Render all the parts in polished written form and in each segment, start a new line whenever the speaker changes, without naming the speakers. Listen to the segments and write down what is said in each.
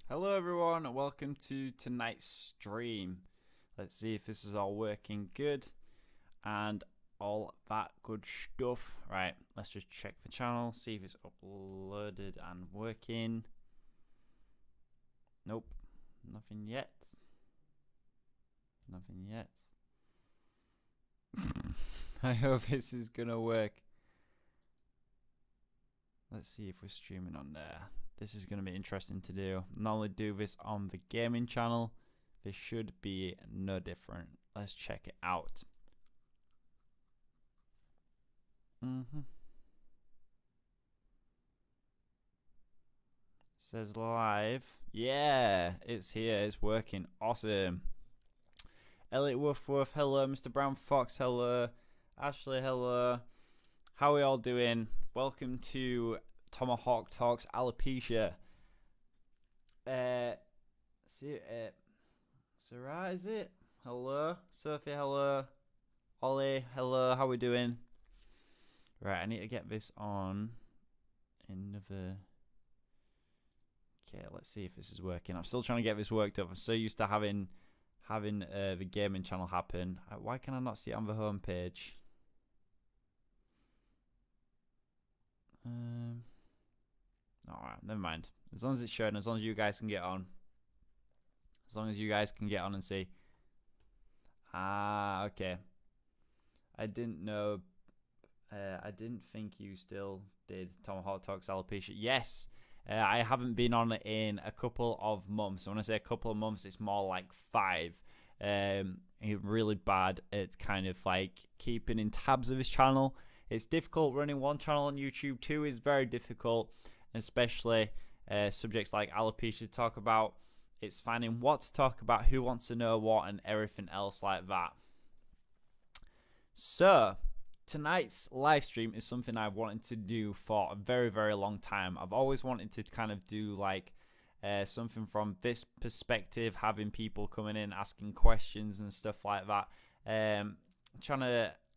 Hello everyone, and welcome to tonight's stream. Let's see if this is all working good and all that good stuff. Right, let's just check the channel, see if it's uploaded and working. Nope, nothing yet. Nothing yet. I hope this is gonna work. Let's see if we're streaming on there. This is going to be interesting to do. Not only do this on the gaming channel, this should be no different. Let's check it out. Says live. Yeah, it's here. It's working. Awesome. Elliot Woofwoof, hello. Mr. Brown Fox, hello. Ashley, hello. How are we all doing? Welcome to Tomohawk Talks Alopecia. Sarah, is it? Hello. Sophie, hello. Ollie, hello. How we doing? Right, I need to get this on another. Okay, let's see if this is working. I'm still trying to get this worked up. I'm so used to having the gaming channel happen. Why can I not see it on the home page? Alright, never mind. As long as it's showing, as long as you guys can get on. As long as you guys can get on and see. Ah, okay. I didn't know. I didn't think you still did Tomohawk Talks Alopecia. Yes, I haven't been on it in a couple of months. When I say a couple of months, it's more like 5. Really bad. It's kind of like keeping in tabs of his channel. It's difficult running one channel on YouTube. 2 is very difficult, especially subjects like alopecia to talk about. It's finding what to talk about, who wants to know what, and everything else like that. So, tonight's live stream is something I've wanted to do for a very, very long time. I've always wanted to kind of do like something from this perspective, having people coming in, asking questions and stuff like that.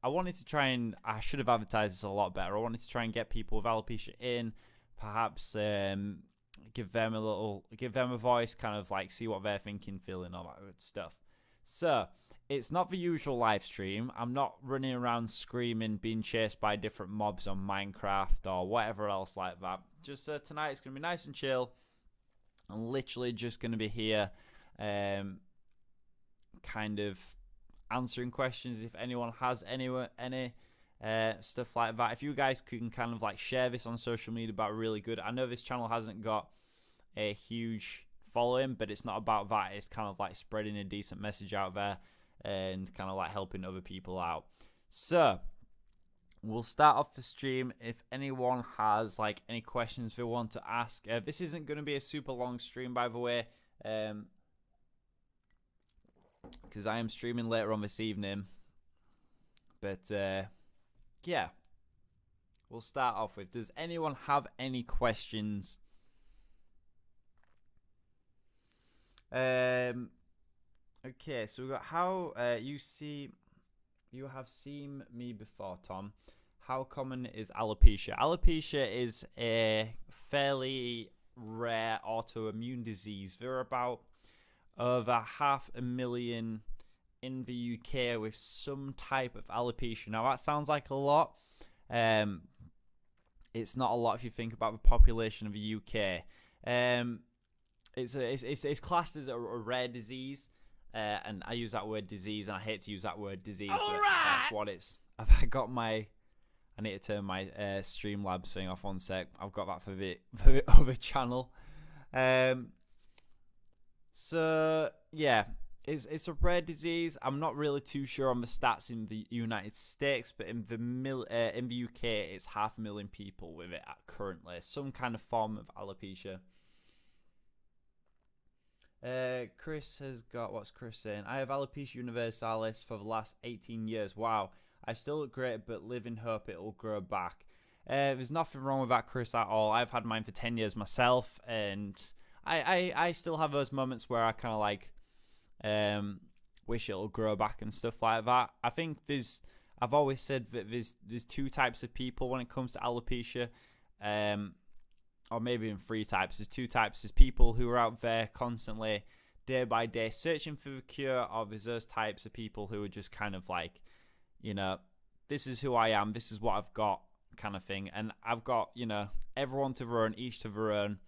I wanted to try and, I should have advertised this a lot better. I wanted to try and get people with alopecia in, perhaps give them a voice, kind of like see what they're thinking, feeling, all that good stuff. So, it's not the usual live stream. I'm not running around screaming, being chased by different mobs on Minecraft or whatever else like that. Just tonight it's going to be nice and chill. I'm literally just going to be here kind of answering questions if anyone has any stuff like that. If you guys can kind of like share this on social media, about really good. I know this channel hasn't got a huge following, but it's not about that. It's kind of like spreading a decent message out there and kind of like helping other people out. So we'll start off the stream. If anyone has like any questions they want to ask, this isn't going to be a super long stream, by the way, because I am streaming later on this evening. But yeah, we'll start off with, does anyone have any questions? Okay, so we've got how you have seen me before, Tom. How common is alopecia? Alopecia is a fairly rare autoimmune disease. There are about over 500,000 in the UK with some type of alopecia. Now that sounds like a lot. It's not a lot if you think about the population of the UK. It's classed as a rare disease, and I use that word disease, and I hate to use that word disease, but that's what it's. I need to turn my Streamlabs thing off one sec. I've got that for the other channel. So yeah, it's a rare disease. I'm not really too sure on the stats in the United States, but in the UK, it's 500,000 people with it currently. Some kind of form of alopecia. Chris has got, what's Chris saying? I have alopecia universalis for the last 18 years. Wow. I still look great, but live in hope it will grow back. There's nothing wrong with that, Chris, at all. I've had mine for 10 years myself, and I still have those moments where I kind of like wish it'll grow back and stuff like that. I think I've always said that there's 2 types of people when it comes to alopecia. or maybe in three types. There's two types. There's people who are out there constantly, day by day, searching for the cure, or there's those types of people who are just kind of like, you know, this is who I am, this is what I've got, kind of thing. And I've got, you know, everyone to their own, each to their own.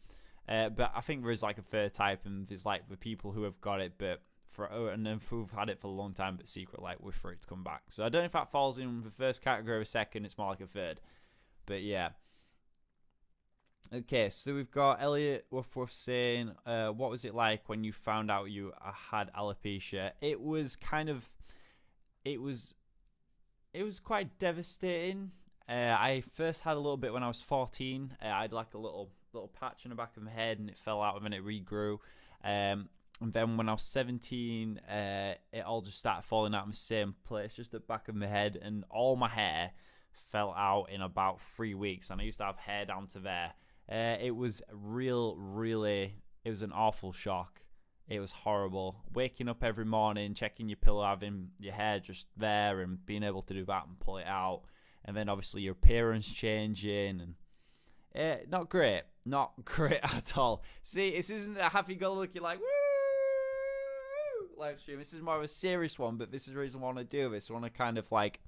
But I think there's like a third type, and there's like the people who have got it, but and then who've had it for a long time, but secret, like, wait for it to come back. So I don't know if that falls in the first category or a second. It's more like a third. But yeah. Okay, so we've got Elliot Wuff saying, what was it like when you found out you had alopecia? It was quite devastating. I first had a little bit when I was 14. I had like a little patch in the back of my head, and it fell out, and then it regrew. And then when I was 17, it all just started falling out in the same place, just the back of my head, and all my hair fell out in about 3 weeks, and I used to have hair down to there. It was it was an awful shock. It was horrible. Waking up every morning, checking your pillow, having your hair just there, and being able to do that and pull it out. And then obviously your appearance changing, and not great at all. See, this isn't a happy-go-lucky like woo live stream. This is more of a serious one, but this is the reason I want to do this. I want to kind of like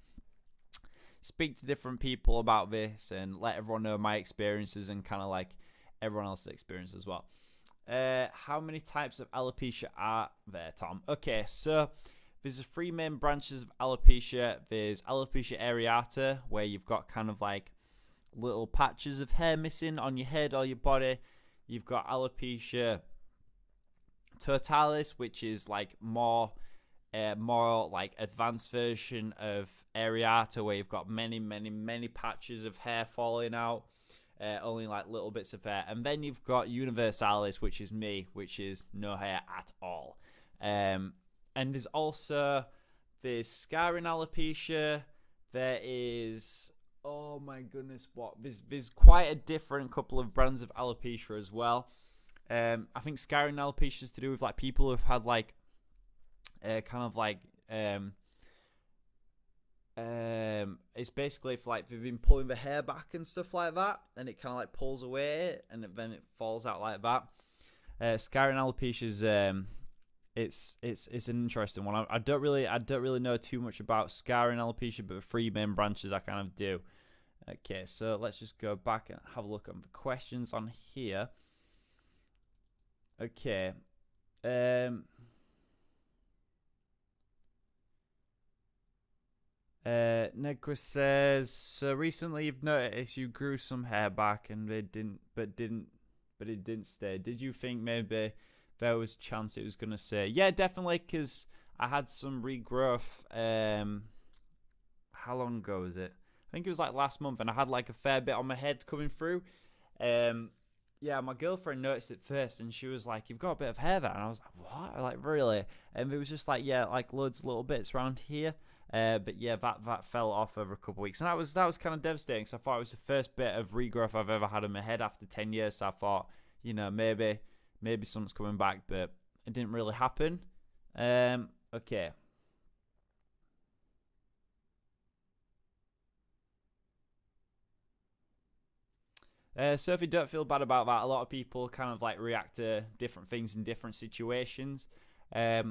speak to different people about this and let everyone know my experiences and kind of like everyone else's experience as well. How many types of alopecia are there, Tom? Okay, so there's 3 main branches of alopecia. There's alopecia areata, where you've got kind of like little patches of hair missing on your head or your body. You've got alopecia totalis, which is like more like advanced version of areata, where you've got many patches of hair falling out, only like little bits of hair. And then you've got universalis, which is me, which is no hair at all. And there's also this scarring alopecia. There is, oh my goodness, what? There's quite a different couple of brands of alopecia as well. I think scarring alopecia is to do with like people who've had like it's basically if like they've been pulling the hair back and stuff like that, and it kind of like pulls away and then it falls out like that. Scarring alopecia is it's an interesting one. I don't really know too much about scarring alopecia, but the 3 main branches I kind of do. Okay, so let's just go back and have a look at the questions on here. Okay. Negro says, so recently you've noticed you grew some hair back and it didn't stay. Did you think maybe there was a chance it was going to stay? Yeah, definitely, because I had some regrowth. How long ago was it? I think it was like last month, and I had like a fair bit on my head coming through. Yeah, my girlfriend noticed it first, and she was like, "You've got a bit of hair there," and I was like, "What? Like, really?" And it was just like, yeah, like loads of little bits around here. But yeah, that fell off over a couple of weeks, and that was kind of devastating. So I thought it was the first bit of regrowth I've ever had in my head after 10 years. So I thought, you know, maybe something's coming back, but it didn't really happen. Okay. So if you don't feel bad about that, a lot of people kind of like react to different things in different situations. I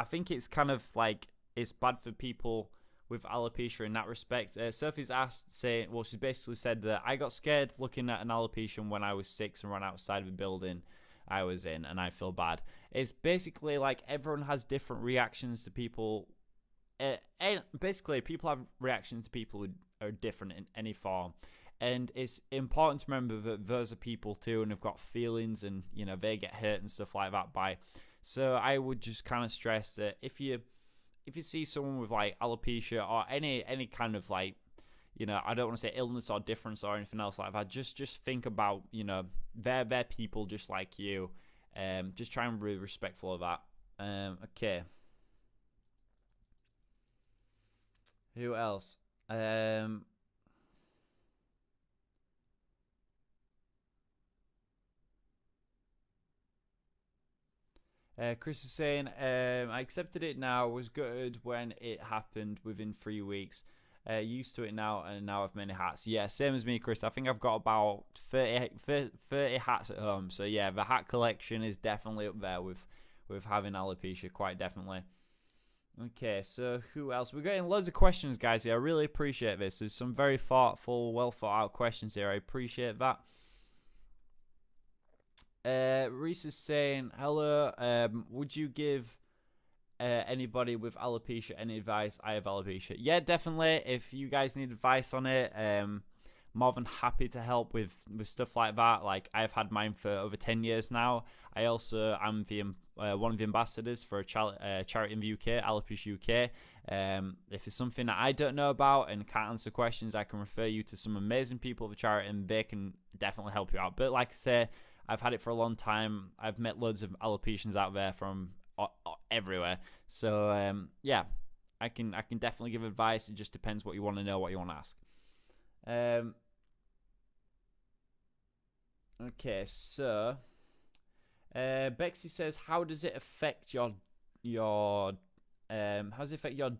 think it's kind of like it's bad for people with alopecia in that respect. Sophie's she's basically said that I got scared looking at an alopecia when I was 6 and ran outside of a building I was in, and I feel bad. It's basically like everyone has different reactions to people. Basically, people have reactions to people who are different in any form. And it's important to remember that those are people too, and have got feelings, and you know they get hurt and stuff like that by. So I would just kind of stress that if you see someone with like alopecia or any kind of like, you know, I don't want to say illness or difference or anything else like that, just think about, you know, they're people just like you. Just try and be respectful of that. Okay. Who else? Chris is saying, I accepted it now, was gutted when it happened within 3 weeks. Used to it now, and now I've many hats. Yeah, same as me, Chris. I think I've got about 30 hats at home. So yeah, the hat collection is definitely up there with having alopecia, quite definitely. Okay, so who else? We're getting loads of questions, guys, here. I really appreciate this. There's some very thoughtful, well thought out questions here. I appreciate that. Reese is saying, hello, would you give anybody with alopecia any advice? I have alopecia. Yeah, definitely. If you guys need advice on it, more than happy to help with stuff like that. Like, I've had mine for over 10 years now. I also am one of the ambassadors for a charity in the UK, Alopecia UK. If it's something that I don't know about and can't answer questions, I can refer you to some amazing people of the charity, and they can definitely help you out. But like I say, I've had it for a long time. I've met loads of alopecians out there from everywhere. So yeah, I can definitely give advice. It just depends what you want to know, what you want to ask. Okay, so Bexy says, how does it affect your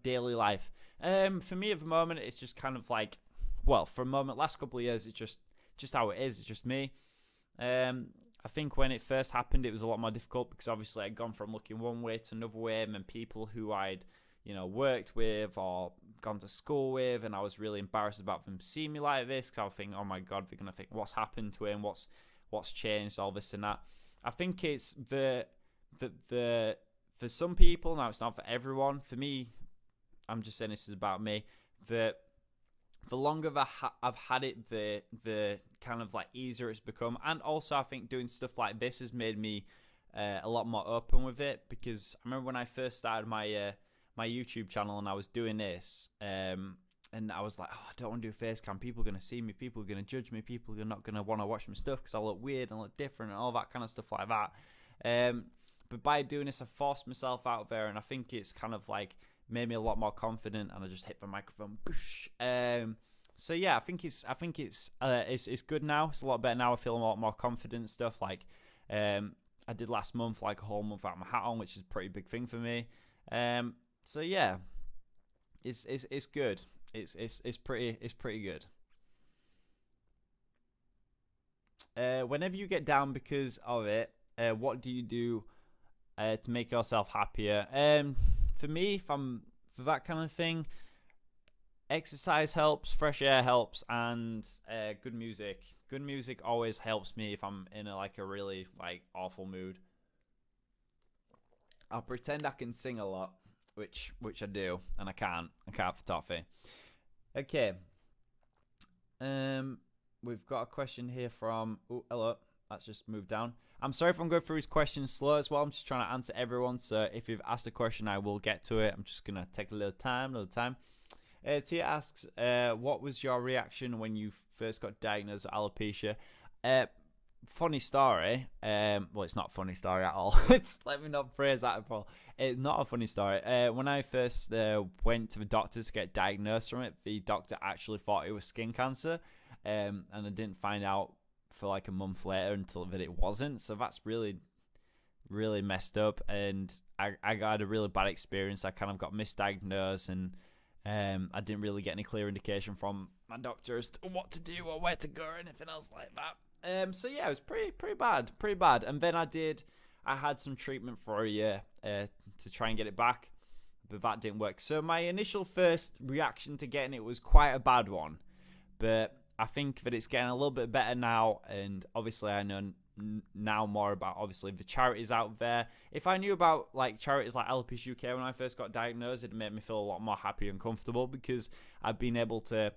daily life? For me at the moment, it's just kind of like, well, for a moment, last couple of years, it's just how it is. It's just me. I think when it first happened, it was a lot more difficult because obviously I'd gone from looking one way to another way, and then people who I'd worked with or gone to school with, and I was really embarrassed about them seeing me like this because I was thinking, oh my god, they're gonna think what's happened to him, what's changed, all this and that. I think it's the for some people, now it's not for everyone. For me, I'm just saying this is about me. The longer I've had it, the kind of like easier it's become, and also I think doing stuff like this has made me a lot more open with it, because I remember when I first started my my YouTube channel and I was doing this, and I was like, oh, I don't want to do a face cam. People are going to see me. People are going to judge me. People are not going to want to watch my stuff because I look weird and look different and all that kind of stuff like that. But by doing this, I forced myself out there, and I think it's kind of like made me a lot more confident, and I just hit the microphone. So yeah, I think it's good now. It's a lot better now. I feel a lot more confident and stuff. Like I did last month, like a whole month without my hat on, which is a pretty big thing for me. So yeah, it's good. It's pretty good. Whenever you get down because of it, what do you do to make yourself happier? For me, for that kind of thing, exercise helps, fresh air helps, and good music. Good music always helps me if I'm in a really awful mood. I'll pretend I can sing a lot, which I do, and I can't for toffee. Okay. We've got a question here from... Oh, hello. Let's just move down. I'm sorry if I'm going through his questions slow as well. I'm just trying to answer everyone. So if you've asked a question, I will get to it. I'm just going to take a little time. Tia asks, what was your reaction when you first got diagnosed with alopecia? Funny story. Well, it's not a funny story at all. Let me not phrase that at all. It's not a funny story. When I first went to the doctors to get diagnosed from it, the doctor actually thought it was skin cancer, and I didn't find out for like a month later until that it wasn't. So that's really, really messed up, and I got a really bad experience. I kind of got misdiagnosed, and I didn't really get any clear indication from my doctor as to what to do or where to go or anything else like that. So yeah, it was pretty bad. And then I had some treatment for a year to try and get it back, but that didn't work. So my initial first reaction to getting it was quite a bad one, but I think that it's getting a little bit better now, and obviously I know now more about obviously the charities out there. If I knew about like charities like Alopecia UK when I first got diagnosed, it'd make me feel a lot more happy and comfortable, because I've been able to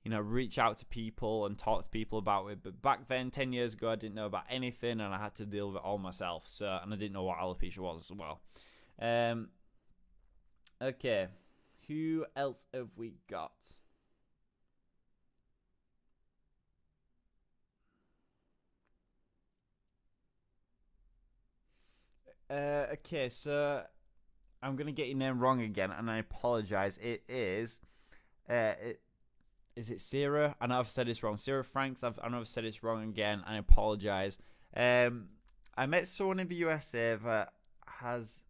reach out to people and talk to people about it. But back then, 10 years ago, I didn't know about anything, and I had to deal with it all myself. And I didn't know what alopecia was as well. Okay, who else have we got? Okay, so I'm gonna get your name wrong again, and I apologize. It is, is it Sarah? I know I've said this wrong. Sarah Franks. I know I've said this wrong again. I apologize. I met someone in the USA that has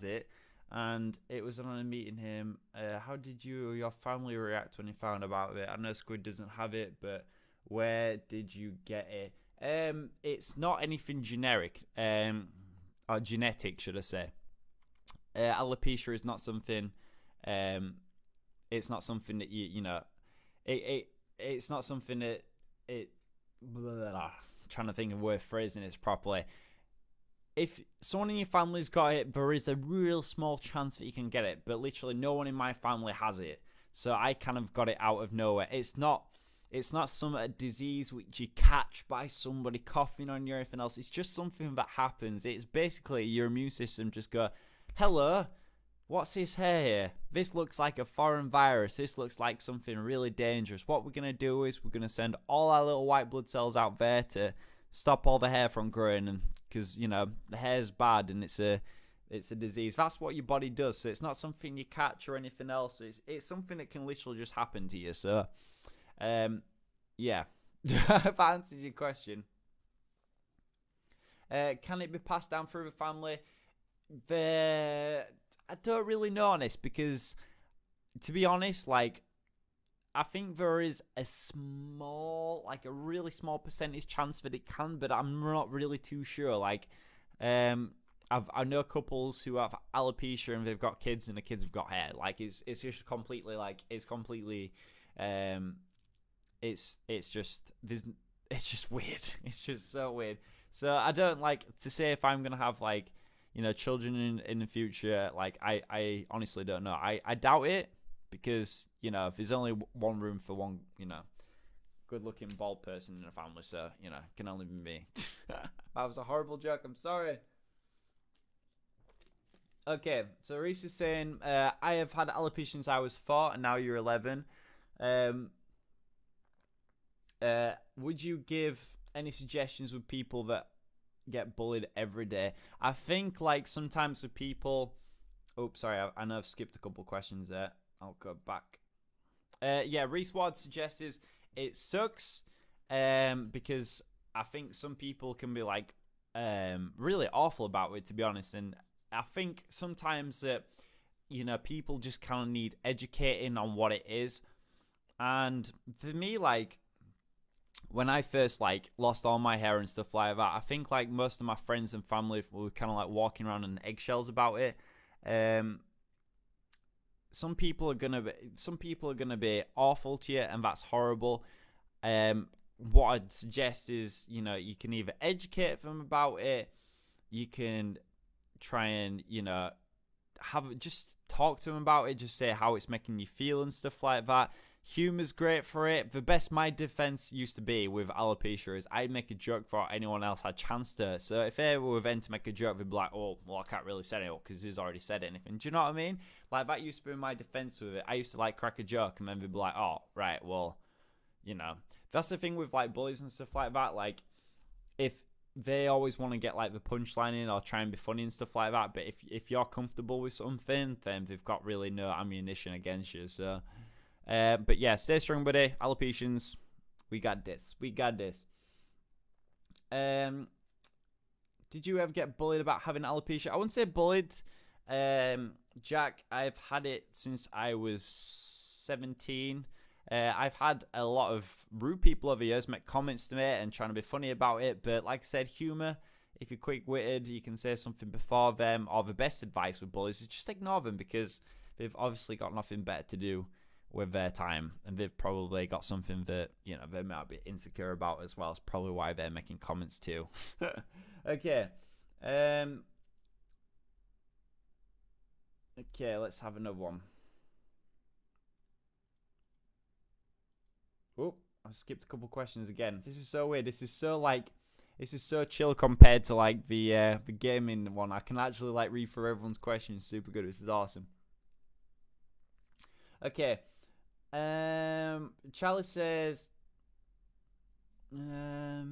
it. And it was on meeting him. How did you or your family react when you found about it? I know Squid doesn't have it, but where did you get it? It's not anything generic, or genetic, should I say. Alopecia is not something. It's not something that you know. It's not something that it. Blah, trying to think of word phrasing this properly. If someone in your family's got it, there is a real small chance that you can get it, but literally no one in my family has it. So I kind of got it out of nowhere. It's not some disease which you catch by somebody coughing on you or anything else. It's just something that happens. It's basically your immune system just go, hello, what's this here? This looks like a foreign virus. This looks like something really dangerous. What we're going to do is we're going to send all our little white blood cells out there to stop all the hair from growing, and because you know the hair's bad and it's a disease. That's what your body does. So it's not something you catch or anything else. It's something that can literally just happen to you. So yeah. If I answered your question. Can it be passed down through the family? I don't really know on this, because to be honest, like, I think there is a really small percentage chance that it can, but I'm not really too sure. Like, I know couples who have alopecia and they've got kids, and the kids have got hair. Like, it's just completely it's just weird. It's just so weird. So I don't like to say if I'm gonna have, like, you know, children in the future. Like, I honestly don't know. I doubt it, because, you know, if there's only one room for one, you know, good-looking bald person in a family, so, you know, it can only be me. That was a horrible joke. I'm sorry. Okay, so Reese is saying, I have had alopecia since I was 4, and now you're 11. Would you give any suggestions with people that get bullied every day? I think, like, sometimes with people... Oops, sorry, I know I've skipped a couple questions there. I'll go back. Yeah, Reese Ward suggests it sucks, because I think some people can be, like, really awful about it, to be honest. And I think sometimes that, you know, people just kind of need educating on what it is. And for me, like, when I first, like, lost all my hair and stuff like that, I think, like, most of my friends and family were kind of, like, walking around in eggshells about it. Some people are gonna be awful to you, and that's horrible. What I'd suggest is, you know, you can either educate them about it, you can try and, you know, just talk to them about it, just say how it's making you feel and stuff like that. Humor's great for it. My defense used to be with alopecia is I'd make a joke before anyone else had a chance to. So if they were then to make a joke, they'd be like, oh, well, I can't really say it because he's already said anything. Do you know what I mean? Like, that used to be my defense with it. I used to, like, crack a joke, and then they'd be like, oh, right, well, you know. That's the thing with, like, bullies and stuff like that. Like, if they always want to get, like, the punchline in or try and be funny and stuff like that, but if you're comfortable with something, then they've got really no ammunition against you. So... but yeah, stay strong, buddy. Alopecians, we got this. Did you ever get bullied about having alopecia? I wouldn't say bullied. Jack, I've had it since I was 17. I've had a lot of rude people over the years make comments to me and trying to be funny about it. But like I said, humor. If you're quick-witted, you can say something before them. Or the best advice with bullies is just ignore them, because they've obviously got nothing better to do with their time, and they've probably got something that, you know, they might be insecure about as well. It's probably why they're making comments too. Okay. Okay, let's have another one. Oh, I skipped a couple questions again. This is so weird. This is so chill compared to, like, the gaming one. I can actually, like, read through everyone's questions. Super good. This is awesome. Okay. Charlie says, I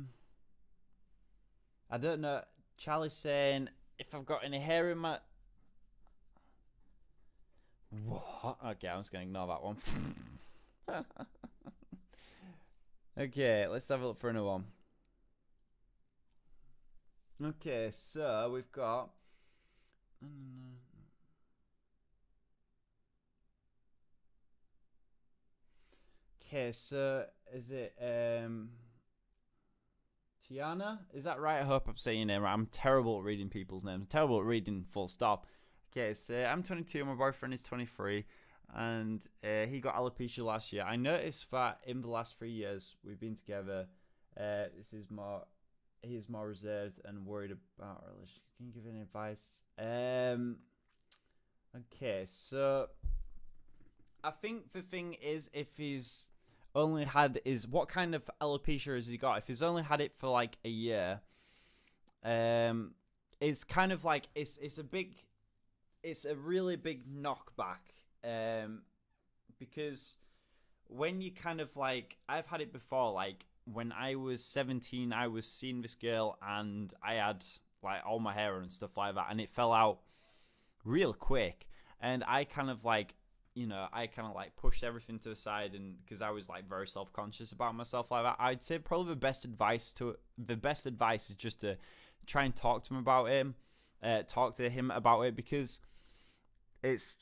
don't know. Charlie's saying, if I've got any hair in my... What? Okay, I'm just going to ignore that one. Okay, let's have a look for another one. Okay, so we've got... Okay, so is it Tiana? Is that right? I hope I'm saying your name right. I'm terrible at reading people's names. I'm terrible at reading full stop. Okay, so I'm 22, my boyfriend is 23, and he got alopecia last year. I noticed that in the last 3 years we've been together, he's more reserved and worried about our relationship. Can you give any advice? Okay, so I think the thing is, if he's only had is what kind of alopecia has he got? If he's only had it for like a year, it's kind of like it's a really big knockback, because when you kind of like, I've had it before, like when I was 17, I was seeing this girl and I had like all my hair and stuff like that, and it fell out real quick, and I kind of like, I kind of like pushed everything to the side, and because I was like very self-conscious about myself like that. I'd say probably the best advice is just to try and talk to him about it, because it's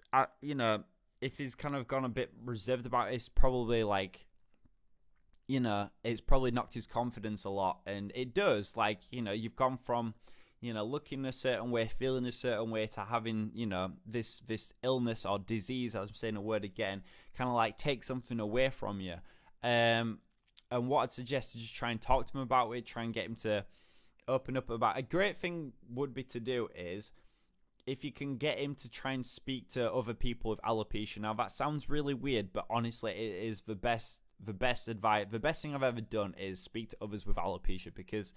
if he's kind of gone a bit reserved about it, it's probably like, it's probably knocked his confidence a lot, and it does, like, you've gone from looking a certain way, feeling a certain way, to having, this illness or disease, I'm saying a word again, kind of like take something away from you. And what I'd suggest is just try and talk to him about it, try and get him to open up about it. A great thing would be to do is, if you can get him to try and speak to other people with alopecia. Now, that sounds really weird, but honestly, it is the best advice. The best thing I've ever done is speak to others with alopecia, because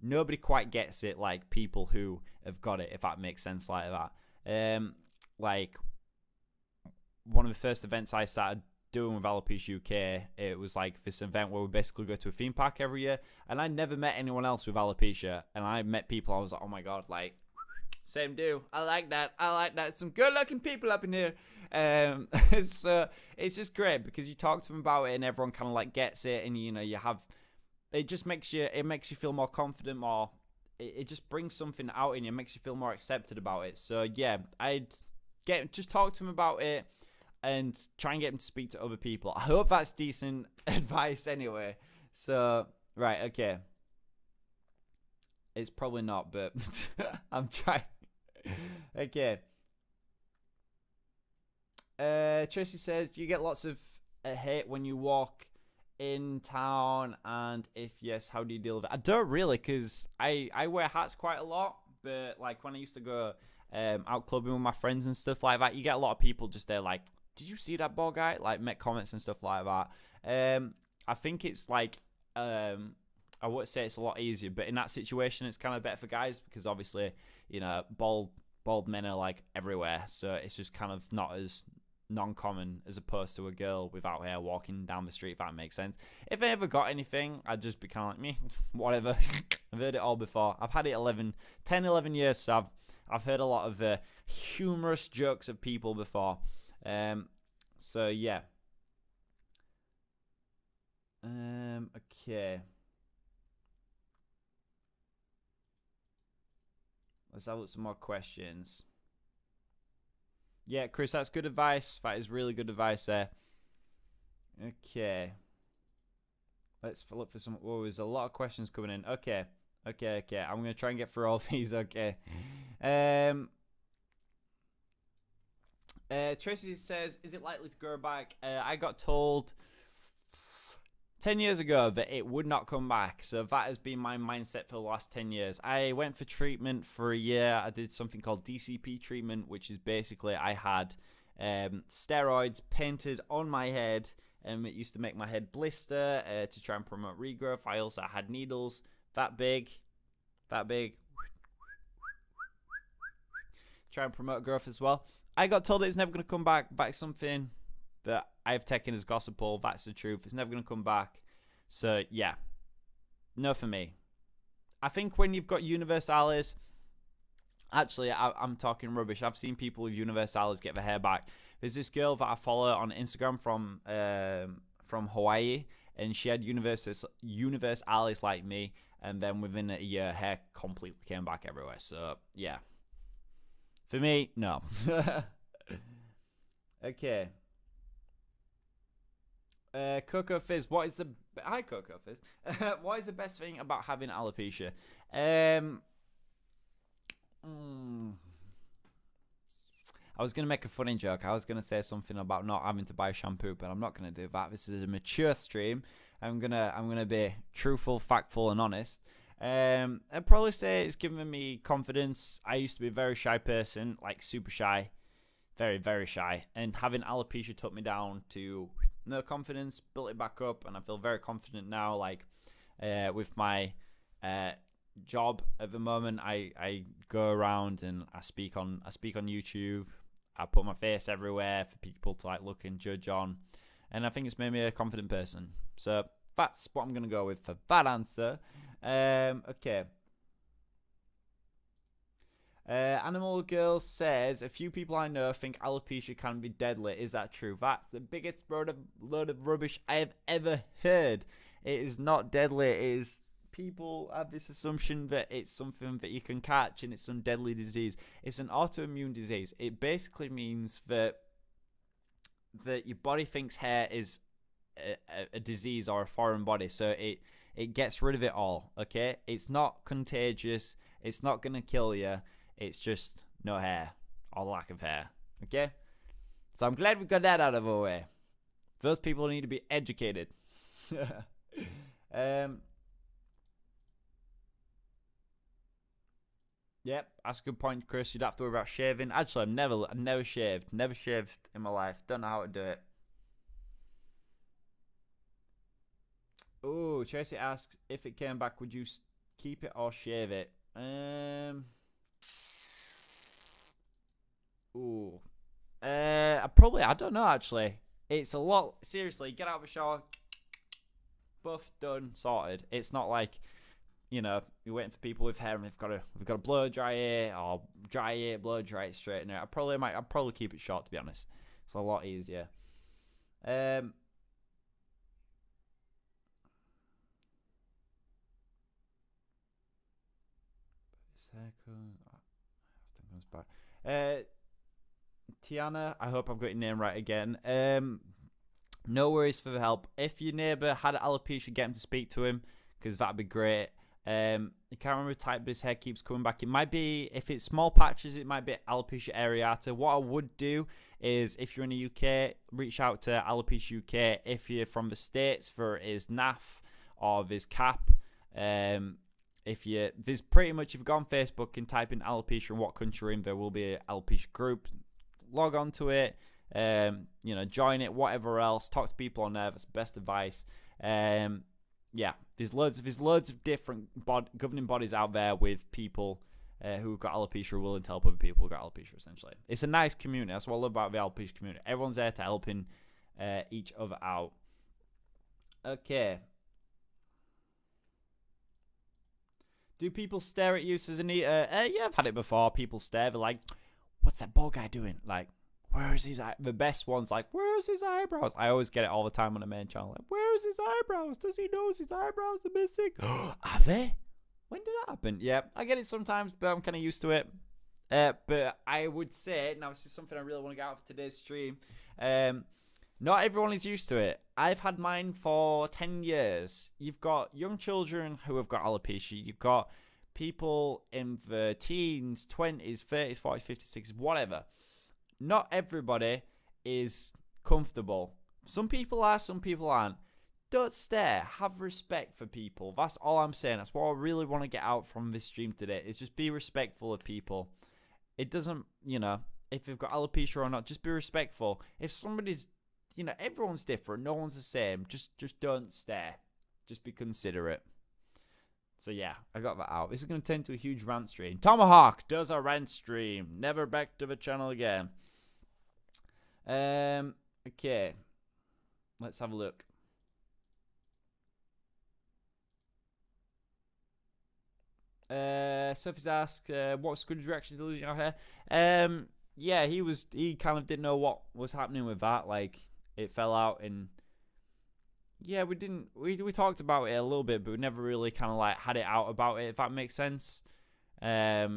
nobody quite gets it like people who have got it, if that makes sense like that. Like, one of the first events I started doing with Alopecia UK, it was like this event where we basically go to a theme park every year, and I never met anyone else with alopecia, and I met people, I was like, oh my god, like, same do. I like that. Some good looking people up in here. It's just great because you talk to them about it and everyone kind of like gets it, and you have, it just makes you feel more confident, more, it just brings something out in you, makes you feel more accepted about it. So yeah, I'd just talk to him about it and try and get him to speak to other people. I hope that's decent advice anyway. So right, okay. It's probably not, but I'm trying. Okay. Tracy says, do you get lots of hate when you walk in town? And if yes, how do you deal with it? I don't really, because I wear hats quite a lot. But like when I used to go out clubbing with my friends and stuff like that, you get a lot of people just there like, did you see that bald guy? Like, make comments and stuff like that. I think it's like, I would say it's a lot easier, but in that situation, it's kind of better for guys because obviously, bald men are like everywhere, so it's just kind of not as non-common as opposed to a girl without hair walking down the street, if that makes sense. If I ever got anything, I'd just be kind of like, me, whatever. I've heard it all before. I've had it 10, 11 years, so I've heard a lot of humorous jokes of people before. So yeah. Okay. Let's have some more questions. Yeah, Chris, that's good advice. That is really good advice there. Okay. Let's look for some. Oh, there's a lot of questions coming in. Okay. I'm going to try and get through all these. Okay. Tracy says, is it likely to grow back? I got told 10 years ago that it would not come back, so that has been my mindset for the last 10 years. I went for treatment for a year. I did something called DCP treatment, which is basically I had steroids painted on my head, and it used to make my head blister to try and promote regrowth. I also had needles that big, try and promote growth as well. I got told it's never going to come back. That's something that I've taken as gospel. That's the truth. It's never going to come back. So, yeah. No for me. I think when you've got universalis... Actually, I'm talking rubbish. I've seen people with universalis get their hair back. There's this girl that I follow on Instagram from Hawaii, and she had universalis like me, and then within a year, hair completely came back everywhere. So, yeah. For me, no. Okay. Coco Fizz, hi Coco Fizz. What is the best thing about having alopecia? I was gonna make a funny joke. I was gonna say something about not having to buy shampoo, but I'm not gonna do that. This is a mature stream. I'm gonna be truthful, factful, and honest. I'd probably say it's given me confidence. I used to be a very shy person, like super shy, very, very shy, and having alopecia took me down to no confidence, built it back up, and I feel very confident now. Like with my job at the moment, I go around and I speak on YouTube. I put my face everywhere for people to like look and judge on, and I think it's made me a confident person. So that's what I'm gonna go with for that answer. Okay. Animal Girl says, a few people I know think alopecia can be deadly. Is that true? That's the biggest load of rubbish I have ever heard. It is not deadly. It is, people have this assumption that it's something that you can catch and it's some deadly disease. It's an autoimmune disease. It basically means that your body thinks hair is a disease or a foreign body, so it gets rid of it all. Okay, it's not contagious. It's not gonna kill you. It's just no hair or lack of hair. Okay, so I'm glad we got that out of the way. Those people need to be educated. Yep, that's a good point, Chris. You'd have to worry about shaving. Actually, I've never shaved in my life. Don't know how to do it. Oh, Tracy asks, if it came back, would you keep it or shave it? I don't know, actually. It's a lot. Seriously, get out of the shower, buff, done, sorted. It's not like, you're waiting for people with hair and we've got to blow dry it or dry it, blow dry it, straighten it. I'd probably keep it short, to be honest. It's a lot easier. Tiana, I hope I've got your name right again. No worries for the help. If your neighbour had alopecia, get him to speak to him, because that'd be great. You can't remember the type, but his hair keeps coming back. It might be, if it's small patches, it might be alopecia areata. What I would do is, if you're in the UK, reach out to Alopecia UK. If you're from the States, for his NAF or his CAP. There's pretty much, if you go on Facebook and type in alopecia and what country you're in, there will be an alopecia group. Log on to it, join it, whatever else. Talk to people on there. That's the best advice. There's loads of different governing bodies out there with people who've got alopecia, are willing to help other people who've got alopecia, essentially. It's a nice community. That's what I love about the alopecia community. Everyone's there to helping each other out. Okay. Do people stare at you, says Anita? Yeah, I've had it before. People stare. They're like, what's that bald guy doing? Like, where is his eye? The best one's like, where's his eyebrows? I always get it all the time on the main channel. Like, where's his eyebrows? Does he know his eyebrows are missing? Are they? When did that happen? Yeah, I get it sometimes, but I'm kind of used to it. But I would say, now this is something I really want to get out of today's stream. Not everyone is used to it. I've had mine for 10 years. You've got young children who have got alopecia. You've got people in the teens, 20s, 30s, 40s, 50s, 60s, whatever. Not everybody is comfortable. Some people are, some people aren't. Don't stare. Have respect for people. That's all I'm saying. That's what I really want to get out from this stream today, is just be respectful of people. It doesn't, if you've got alopecia or not, just be respectful. If somebody's, everyone's different. No one's the same. Just don't stare. Just be considerate. So yeah, I got that out. This is going to turn into a huge rant stream. Tomahawk does a rant stream. Never back to the channel again. Okay. Let's have a look. Sophie's asked, what's Squid's reaction to losing our hair? Yeah, he kind of didn't know what was happening with that. Like, it fell out, and yeah, we talked about it a little bit, but we never really kind of like had it out about it, if that makes sense. Yeah,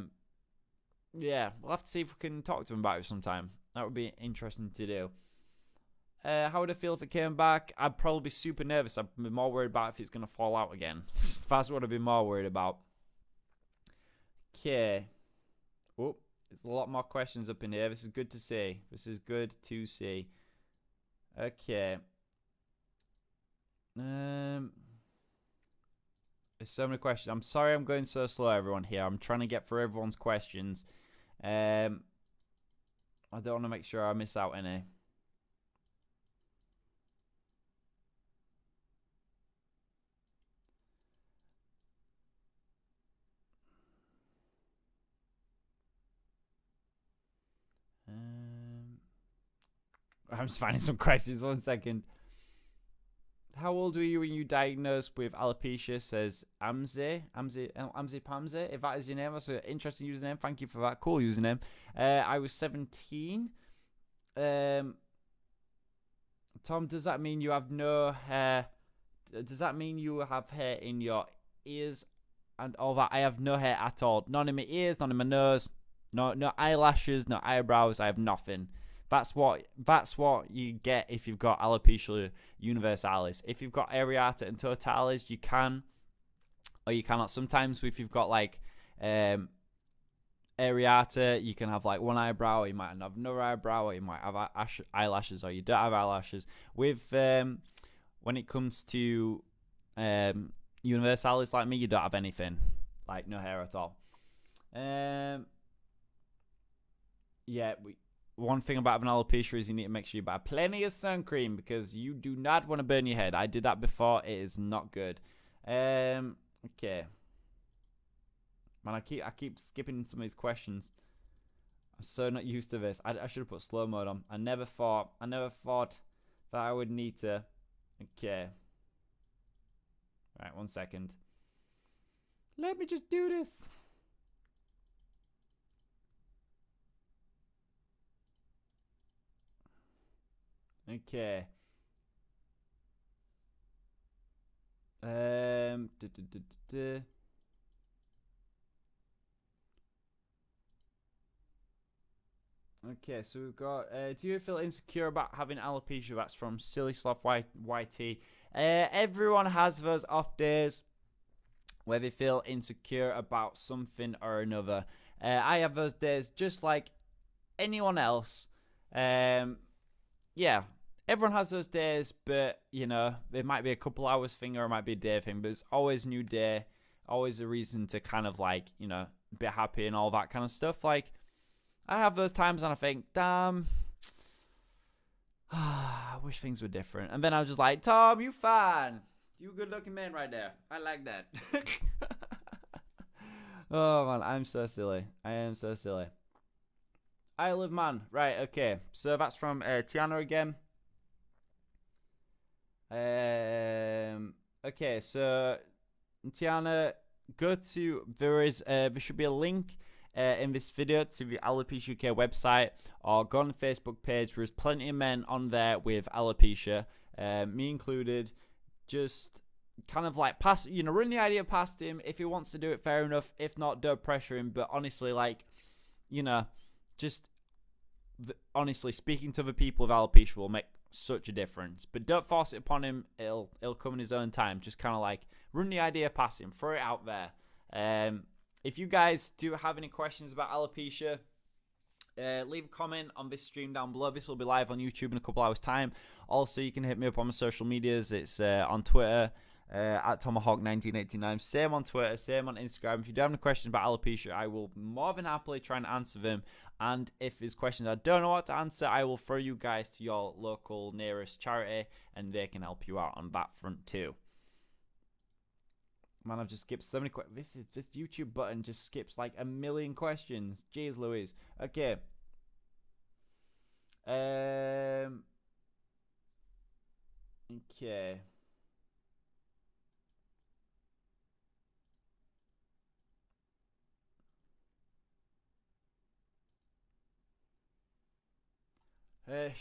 we'll have to see if we can talk to him about it sometime. That would be interesting to do. How would I feel if it came back? I'd probably be super nervous. I'd be more worried about if it's going to fall out again. That's what I'd be more worried about. Okay. Oh, there's a lot more questions up in here. This is good to see. This is good to see. Okay. There's so many questions. I'm sorry I'm going so slow, everyone, here. I'm trying to get through everyone's questions. I don't want to make sure I miss out any. I'm just finding some questions. 1 second. How old were you when you diagnosed with alopecia? Says Amze Pamze. If that is your name, that's an interesting username. Thank you for that. Cool username. I was 17. Tom, does that mean you have no hair? Does that mean you have hair in your ears and all that? I have no hair at all. None in my ears, none in my nose. No eyelashes, no eyebrows. I have nothing. That's what you get if you've got alopecia universalis. If you've got areata and totalis, you can, or you cannot. Sometimes if you've got like areata, you can have like one eyebrow, or you might have no eyebrow, or you might have eyelashes, or you don't have eyelashes. With when it comes to universalis like me, you don't have anything, like no hair at all. Yeah, one thing about having alopecia is you need to make sure you buy plenty of sun cream because you do not want to burn your head. I did that before. It is not good. Okay. Man, I keep skipping some of these questions. I'm so not used to this. I should have put slow mode on. I never thought that I would need to. Okay. Right, 1 second. Let me just do this. Okay. Okay, so we've got, do you feel insecure about having alopecia? That's from Silly Sloth YT. Everyone has those off days where they feel insecure about something or another. I have those days just like anyone else. Yeah, everyone has those days, but, you know, it might be a couple hours thing or it might be a day thing, but it's always a new day, always a reason to kind of like, you know, be happy and all that kind of stuff. Like, I have those times and I think, damn, I wish things were different. And then I was just like, Tom, you fine. You a good looking man right there. I like that. Oh, man, I'm so silly. I am so silly. I live man. Right, okay. So that's from Tiana again. Okay, so Tiana, go to, there should be a link in this video to the Alopecia UK website, or go on the Facebook page. There's plenty of men on there with alopecia, me included. Just kind of like run the idea past him. If he wants to do it, fair enough. If not, don't pressure him. But honestly, like, you know, just honestly, speaking to the people with alopecia will make such a difference. But don't force it upon him. It'll come in his own time. Just kind of like run the idea past him, throw it out there. If you guys do have any questions about alopecia, leave a comment on this stream down below. This will be live on YouTube in a couple hours time. Also, you can hit me up on my social medias. It's on Twitter at Tomohawk 1989. Same on Twitter, same on Instagram. If you do have any questions about alopecia, I will more than happily try and answer them. And if there's questions I don't know what to answer, I will throw you guys to your local nearest charity and they can help you out on that front too. Man, I've just skipped so many questions. This YouTube button just skips like a million questions. Jeez Louise. Okay. Okay.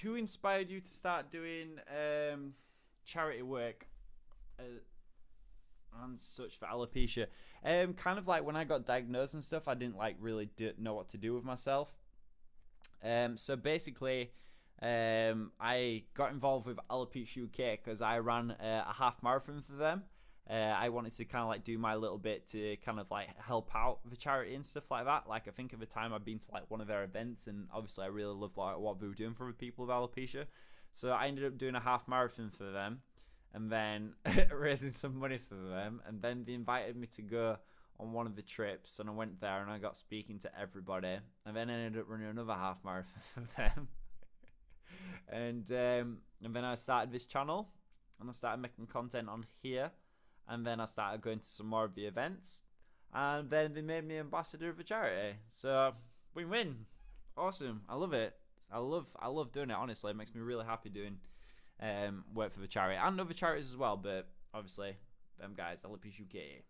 Who inspired you to start doing charity work and such for alopecia? Kind of like when I got diagnosed and stuff, I didn't like really know what to do with myself. So basically, I got involved with Alopecia UK because I ran a half marathon for them. I wanted to kind of like do my little bit to kind of like help out the charity and stuff like that. Like I think at the time I'd been to like one of their events, and obviously I really loved like what they were doing for the people with alopecia. So I ended up doing a half marathon for them, and then raising some money for them, and then they invited me to go on one of the trips, and I went there and I got speaking to everybody, and then I ended up running another half marathon for them. And then I started this channel, and I started making content on here, and then I started going to some more of the events, and then they made me ambassador of a charity. So win-win, awesome. I love it. I love doing it. Honestly, it makes me really happy doing work for the charity and other charities as well. But obviously, them guys, Alopecia UK.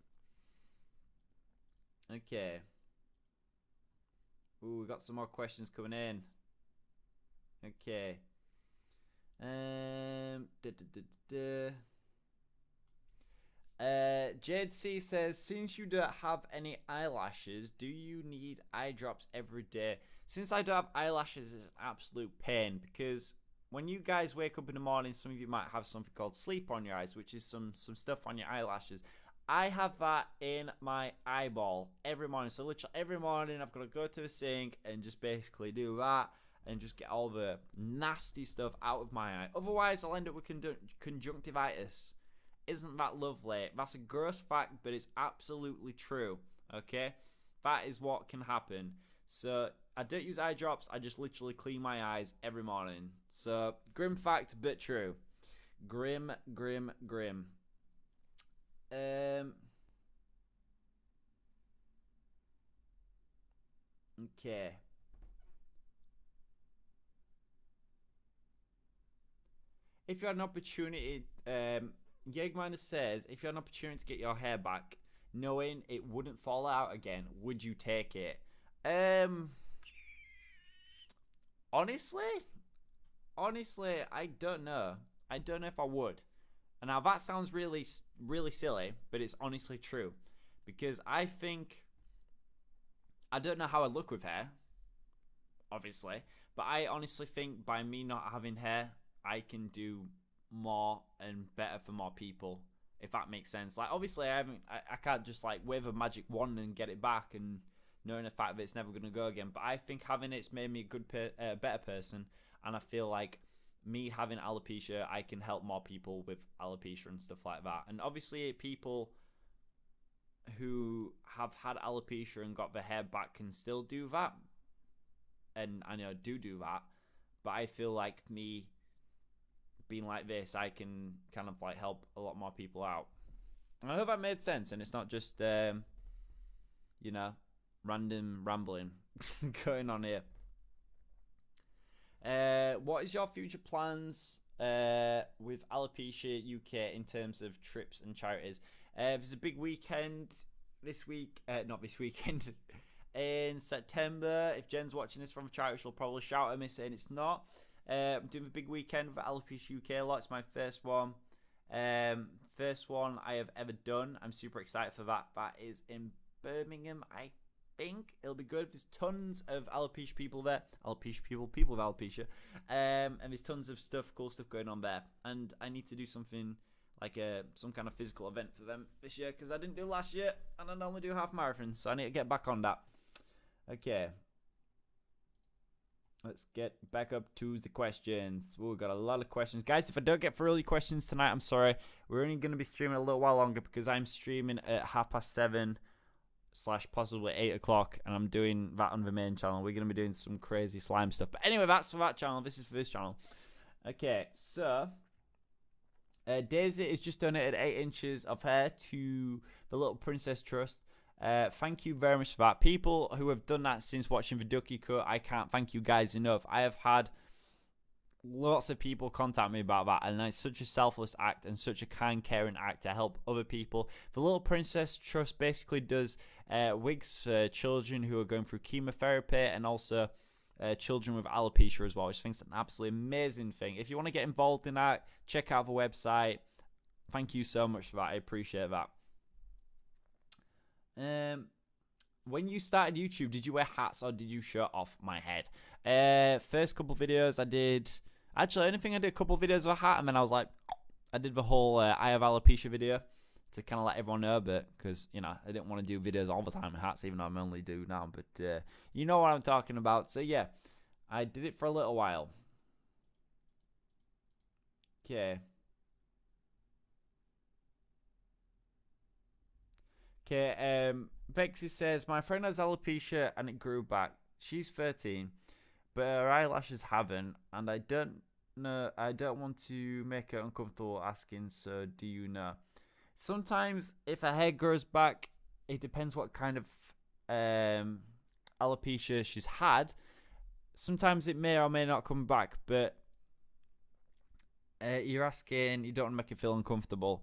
Okay. Ooh, we got some more questions coming in. Okay. Jade C says, since you don't have any eyelashes, do you need eye drops every day? Since I don't have eyelashes, it's an absolute pain, because when you guys wake up in the morning, some of you might have something called sleep on your eyes, which is some stuff on your eyelashes. I have that in my eyeball every morning. So literally every morning I've got to go to the sink and just basically do that and just get all the nasty stuff out of my eye. Otherwise, I'll end up with conjunctivitis. Isn't that lovely? That's a gross fact, but it's absolutely true. Okay? That is what can happen. So I don't use eye drops. I just literally clean my eyes every morning. So grim fact, but true. Grim. Okay. If you had an opportunity, Yegminer says, if you had an opportunity to get your hair back, knowing it wouldn't fall out again, would you take it? Honestly, I don't know. I don't know if I would. And now that sounds really, really silly, but it's honestly true. Because I think, I don't know how I look with hair, obviously, but I honestly think by me not having hair, I can do more and better for more people, if that makes sense. Like, obviously, I can't just like wave a magic wand and get it back, and knowing the fact that it's never going to go again. But I think having it's made me a good, better person, and I feel like me having alopecia, I can help more people with alopecia and stuff like that. And obviously, people who have had alopecia and got their hair back can still do that, and I know do that. But I feel like me being like this, I can kind of like help a lot more people out. And I hope that made sense, and it's not just you know, random rambling going on here. What is your future plans with Alopecia UK in terms of trips and charities? There's a big weekend this week, not this weekend, in September. If Jen's watching this from a charity, she'll probably shout at me saying it's not. I'm doing a big weekend for Alopecia UK a lot. It's my first one. First one I have ever done. I'm super excited for that. That is in Birmingham, I think. It'll be good. There's tons of alopecia people there. People with alopecia. And there's tons of cool stuff going on there. And I need to do something like some kind of physical event for them this year, because I didn't do last year, and I normally do half marathons, so I need to get back on that. Okay. Let's get back up to the questions. We've got a lot of questions. Guys, if I don't get through all your questions tonight, I'm sorry. We're only going to be streaming a little while longer, because I'm streaming at 7:30 / possibly 8 o'clock, and I'm doing that on the main channel. We're going to be doing some crazy slime stuff. But anyway, that's for that channel. This is for this channel. Okay, so Daisy has just donated 8 inches of hair to the Little Princess Trust. Thank you very much for that. People who have done that since watching the Ducky Cut, I can't thank you guys enough. I have had lots of people contact me about that, and it's such a selfless act and such a kind, caring act to help other people. The Little Princess Trust basically does wigs for children who are going through chemotherapy, and also children with alopecia as well, which I think is an absolutely amazing thing. If you want to get involved in that, check out the website. Thank you so much for that. I appreciate that. when you started YouTube, did you wear hats or did you show off my head? First couple videos I did. Actually, anything I did a couple videos of a hat, and then I was like, I did the whole I have alopecia video to kind of let everyone know, but because I didn't want to do videos all the time with hats, even though I'm only do now. But you know what I'm talking about. So yeah, I did it for a little while. Okay. Okay, Bexy says, my friend has alopecia and it grew back. She's 13, but her eyelashes haven't, and I don't want to make her uncomfortable asking, so do you know? Sometimes if her hair grows back, it depends what kind of alopecia she's had. Sometimes it may or may not come back, but you're asking, you don't want to make her feel uncomfortable.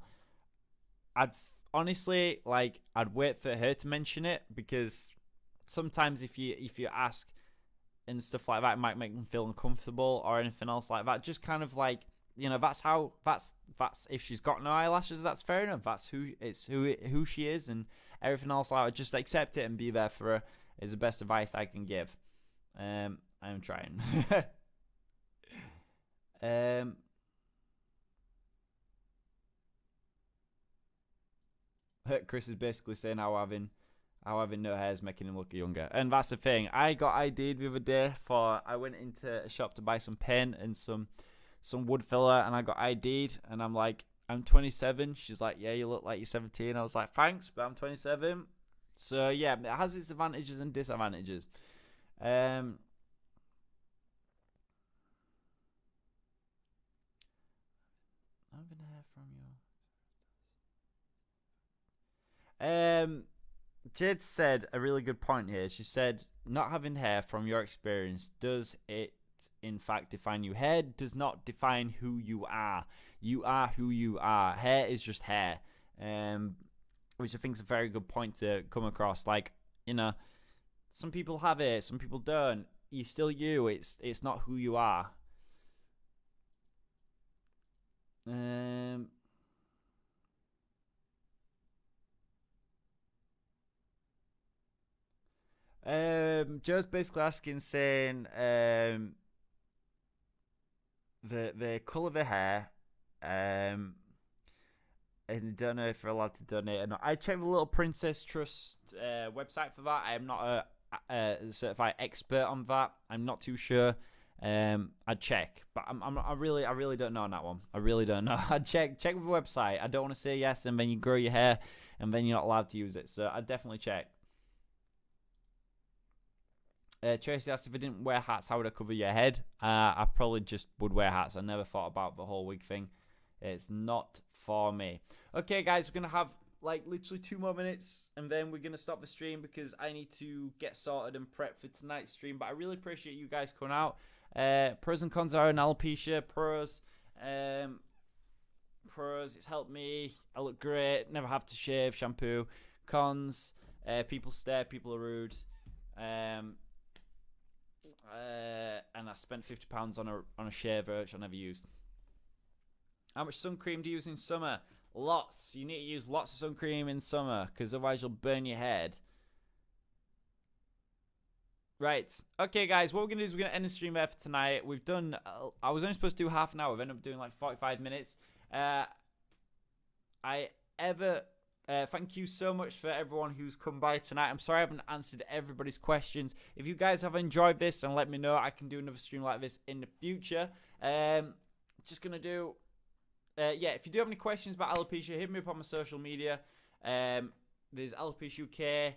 Honestly, I'd wait for her to mention it, because sometimes if you ask and stuff like that, it might make them feel uncomfortable or anything else like that. Just kind of like, that's if she's got no eyelashes, that's fair enough. That's who she is, and everything else like that. Just accept it and be there for her is the best advice I can give. I'm trying. Chris is basically saying how having no hair is making him look younger, and that's the thing. I got ID'd the other day I went into a shop to buy some paint and some wood filler, and I got ID'd, and I'm like, I'm 27. She's like, yeah, you look like you're 17. I was like, thanks, but I'm 27. So yeah, it has its advantages and disadvantages. Having hair from you. Jade said a really good point here. She said, not having hair, from your experience, does it in fact define you? Hair does not define who you are. You are who you are. Hair is just hair. Which I think is a very good point to come across. Like, some people have it, some people don't. You're still you. It's not who you are. Joe's basically asking, saying, the colour of the hair, and I don't know if we're allowed to donate or not. I checked the Little Princess Trust website for that. I am not a certified expert on that. I'm not too sure. I'd check, but I really don't know on that one. I really don't know. I'd check with the website. I don't want to say yes and then you grow your hair and then you're not allowed to use it. So I'd definitely check. Tracy asked, if I didn't wear hats, how would I cover your head? I probably just would wear hats. I never thought about the whole wig thing. It's not for me. Okay, guys, we're going to have literally 2 more minutes, and then we're going to stop the stream because I need to get sorted and prep for tonight's stream. But I really appreciate you guys coming out. Pros and cons are in alopecia. Pros, it's helped me. I look great. Never have to shave, shampoo. Cons, people stare, people are rude. And I spent £50 on a shaver, which I never used. How much sun cream do you use in summer? Lots. You need to use lots of sun cream in summer, because otherwise you'll burn your head. Right. Okay, guys, what we're going to do is we're going to end the stream there for tonight. We've done, I was only supposed to do half an hour. We've ended up doing 45 minutes. Thank you so much for everyone who's come by tonight. I'm sorry I haven't answered everybody's questions. If you guys have enjoyed this, and let me know, I can do another stream like this in the future. Just going to do... if you do have any questions about alopecia, hit me up on my social media. There's Alopecia UK.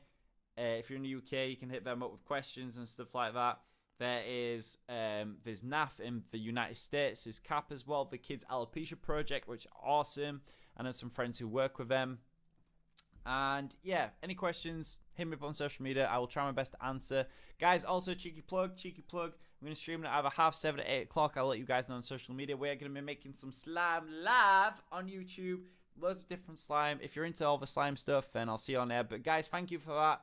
If you're in the UK, you can hit them up with questions and stuff like that. There's NAF in the United States. There's CAP as well, the Kids Alopecia Project, which is awesome. And there's some friends who work with them. And yeah, any questions, hit me up on social media. I will try my best to answer. Guys, also cheeky plug. I'm going to stream at either 7:30 to 8 o'clock. I'll let you guys know on social media. We're going to be making some slime live on YouTube. Loads of different slime. If you're into all the slime stuff, then I'll see you on there. But guys, thank you for that.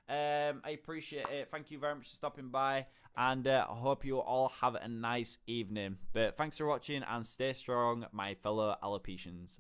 I appreciate it. Thank you very much for stopping by. And I hope you all have a nice evening. But thanks for watching and stay strong, my fellow alopecians.